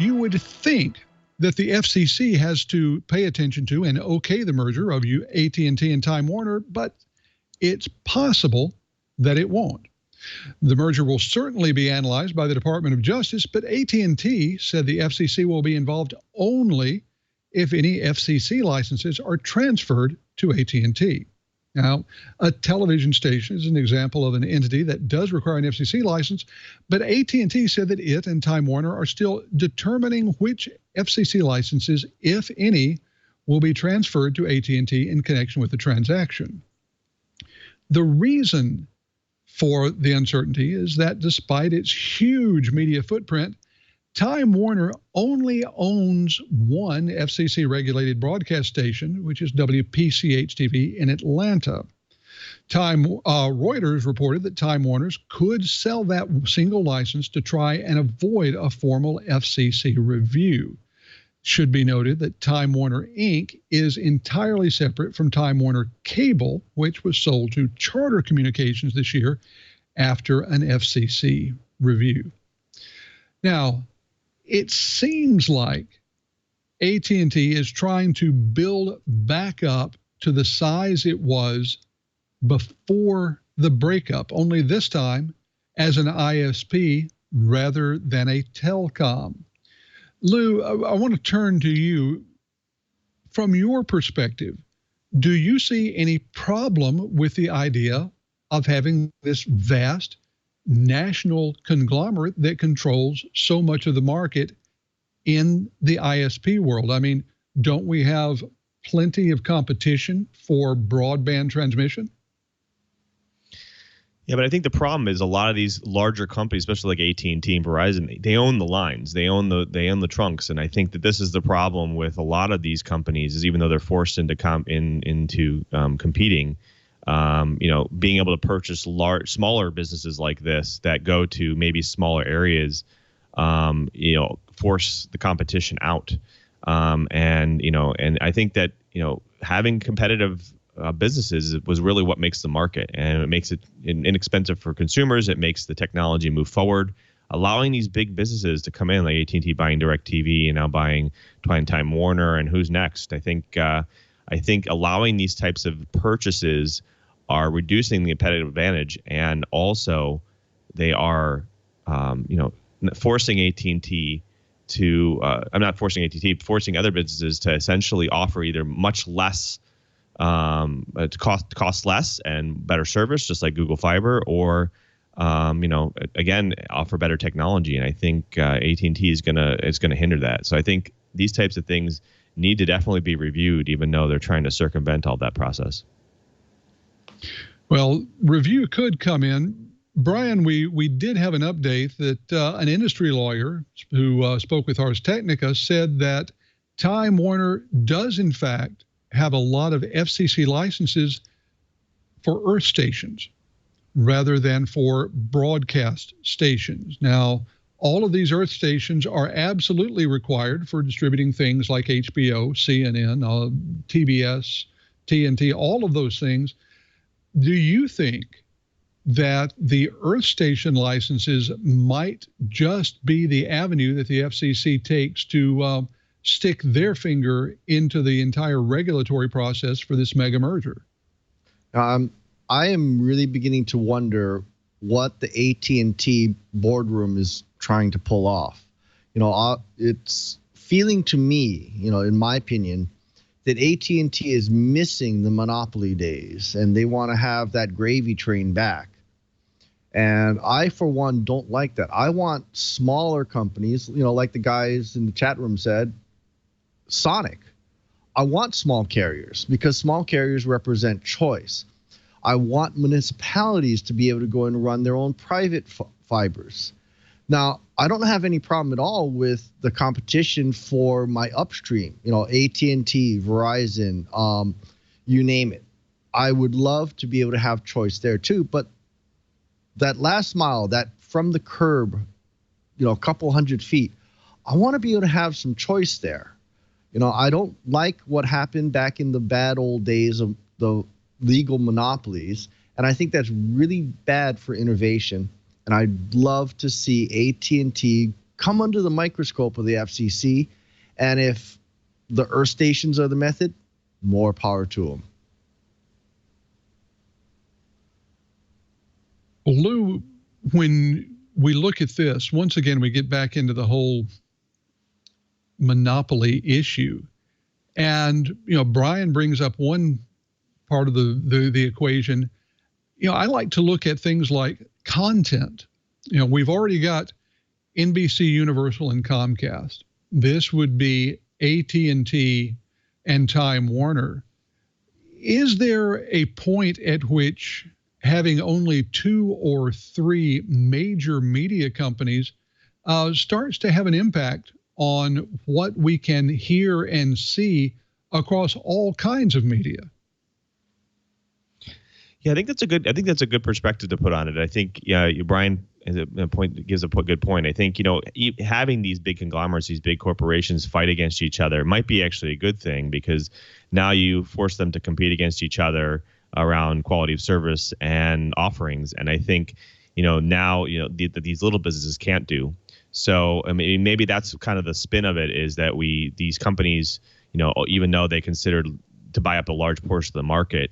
you would think that the FCC has to pay attention to and okay the merger of AT&T and Time Warner, but it's possible that it won't. The merger will certainly be analyzed by the Department of Justice, but AT&T said the FCC will be involved only if any FCC licenses are transferred to AT&T. Now, a television station is an example of an entity that does require an FCC license, but AT&T said that it and Time Warner are still determining which FCC licenses, if any, will be transferred to AT&T in connection with the transaction. The reason for the uncertainty is that despite its huge media footprint, Time Warner only owns one FCC-regulated broadcast station, which is WPCH-TV in Atlanta. Reuters reported that Time Warner's could sell that single license to try and avoid a formal FCC review. Should be noted that Time Warner Inc. is entirely separate from Time Warner Cable, which was sold to Charter Communications this year after an FCC review. Now, it seems like AT&T is trying to build back up to the size it was before the breakup, only this time as an ISP rather than a telecom. Lou, I want to turn to you. From your perspective, do you see any problem with the idea of having this vast national conglomerate that controls so much of the market in the ISP world? I mean, don't we have plenty of competition for broadband transmission? Yeah, but I think the problem is a lot of these larger companies, especially like AT&T and Verizon, they own the lines, they own the trunks, and I think that this is the problem with a lot of these companies. Is even though they're forced into competing, being able to purchase smaller businesses like this that go to maybe smaller areas, force the competition out, and I think that having competitive businesses was really what makes the market, and it makes it inexpensive for consumers. It makes the technology move forward, allowing these big businesses to come in, like AT&T buying DirecTV and now buying Time Warner, and who's next. I think allowing these types of purchases are reducing the competitive advantage, and also they are, forcing AT&T to. I'm not forcing AT&T, forcing other businesses to essentially offer either much less. To cost less and better service, just like Google Fiber, or again, offer better technology. And I think AT&T is gonna hinder that. So I think these types of things need to definitely be reviewed, even though they're trying to circumvent all that process. Well, review could come in. Brian, we did have an update that an industry lawyer who spoke with Ars Technica said that Time Warner does in fact have a lot of FCC licenses for earth stations rather than for broadcast stations. Now, all of these earth stations are absolutely required for distributing things like HBO, CNN, TBS, TNT, all of those things. Do you think that the earth station licenses might just be the avenue that the FCC takes to stick their finger into the entire regulatory process for this mega merger? I am really beginning to wonder what the AT&T boardroom is trying to pull off. It's feeling to me, in my opinion, that AT&T is missing the monopoly days, and they want to have that gravy train back. And I, for one, don't like that. I want smaller companies, like the guys in the chat room said, Sonic. I want small carriers because small carriers represent choice. I want municipalities to be able to go and run their own private fibers. Now, I don't have any problem at all with the competition for my upstream, AT&T, Verizon, you name it. I would love to be able to have choice there too, but that last mile, that from the curb, a couple hundred feet, I want to be able to have some choice there. I don't like what happened back in the bad old days of the legal monopolies, and I think that's really bad for innovation. And I'd love to see AT&T come under the microscope of the FCC. And if the earth stations are the method, more power to them. Well, Lou, when we look at this, once again, we get back into the whole monopoly issue. And, Brian brings up one part of the equation. I like to look at things like content. We've already got NBC Universal and Comcast. This would be AT&T and Time Warner. Is there a point at which having only 2 or 3 major media companies starts to have an impact on what we can hear and see across all kinds of media? Yeah, I think that's a good perspective to put on it. I think Brian gives a good point. I think having these big conglomerates, these big corporations fight against each other might be actually a good thing, because now you force them to compete against each other around quality of service and offerings. And I think now these little businesses can't do. So I mean, maybe that's kind of the spin of it, is that these companies, even though they considered to buy up a large portion of the market,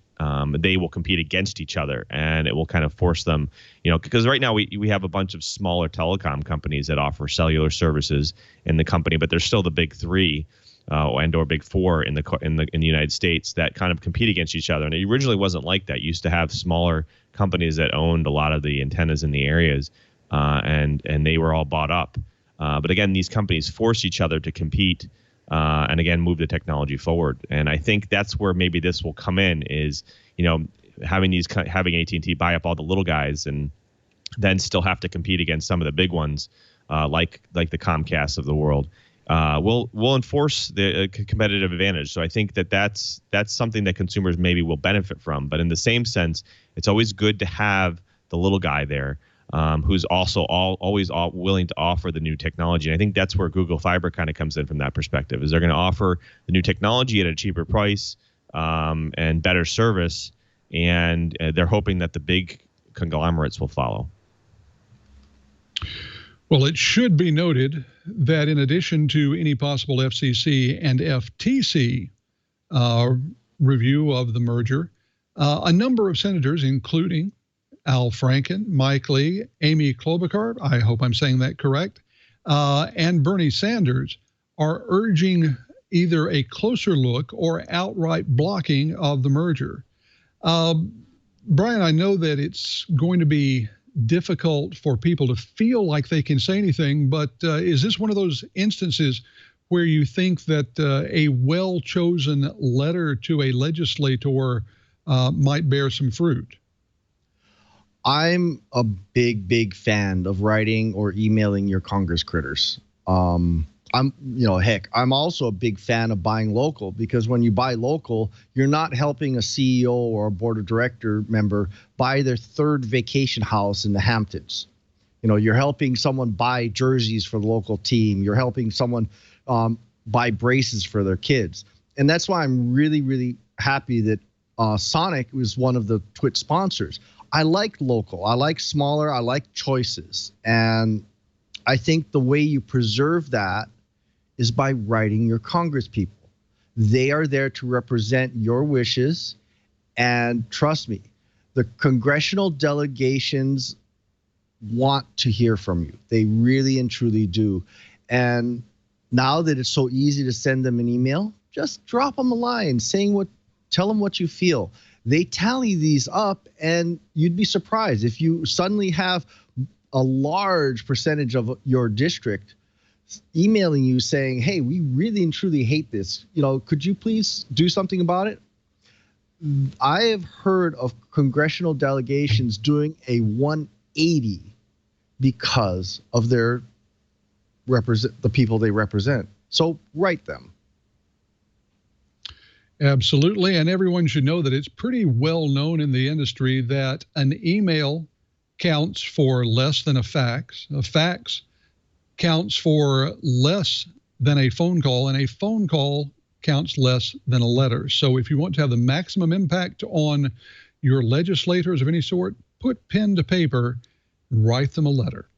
they will compete against each other, and it will kind of force them, because right now we have a bunch of smaller telecom companies that offer cellular services in the company, but there's still the big 3 and or big 4 in the United States that kind of compete against each other. And it originally wasn't like that. You used to have smaller companies that owned a lot of the antennas in the areas, and they were all bought up. But again, these companies force each other to compete. And again, move the technology forward. And I think that's where maybe this will come in, is, having AT&T buy up all the little guys and then still have to compete against some of the big ones, like the Comcast of the world, will enforce the competitive advantage. So I think that's something that consumers maybe will benefit from. But in the same sense, it's always good to have the little guy there, who's also always willing to offer the new technology. And I think that's where Google Fiber kind of comes in from that perspective, is they're going to offer the new technology at a cheaper price and better service, and they're hoping that the big conglomerates will follow. Well, it should be noted that in addition to any possible FCC and FTC review of the merger, a number of senators, including Al Franken, Mike Lee, Amy Klobuchar, I hope I'm saying that correct, and Bernie Sanders are urging either a closer look or outright blocking of the merger. Brian, I know that it's going to be difficult for people to feel like they can say anything, but is this one of those instances where you think that a well-chosen letter to a legislator might bear some fruit? I'm a big fan of writing or emailing your Congress critters. I'm also a big fan of buying local, because when you buy local, you're not helping a CEO or a board of director member buy their 3rd vacation house in the Hamptons. You're helping someone buy jerseys for the local team. You're helping someone buy braces for their kids. And that's why I'm really, really happy that Sonic was one of the TWiT sponsors. I like local. I like smaller. I like choices. And I think the way you preserve that is by writing your Congress people. They are there to represent your wishes. And trust me, the congressional delegations want to hear from you. They really and truly do. And now that it's so easy to send them an email, just drop them a line tell them what you feel. They tally these up, and you'd be surprised if you suddenly have a large percentage of your district emailing you saying, hey, we really and truly hate this. Could you please do something about it? I have heard of congressional delegations doing a 180 because of the people they represent. So write them. Absolutely. And everyone should know that it's pretty well known in the industry that an email counts for less than a fax. A fax counts for less than a phone call, and a phone call counts less than a letter. So if you want to have the maximum impact on your legislators of any sort, put pen to paper, write them a letter.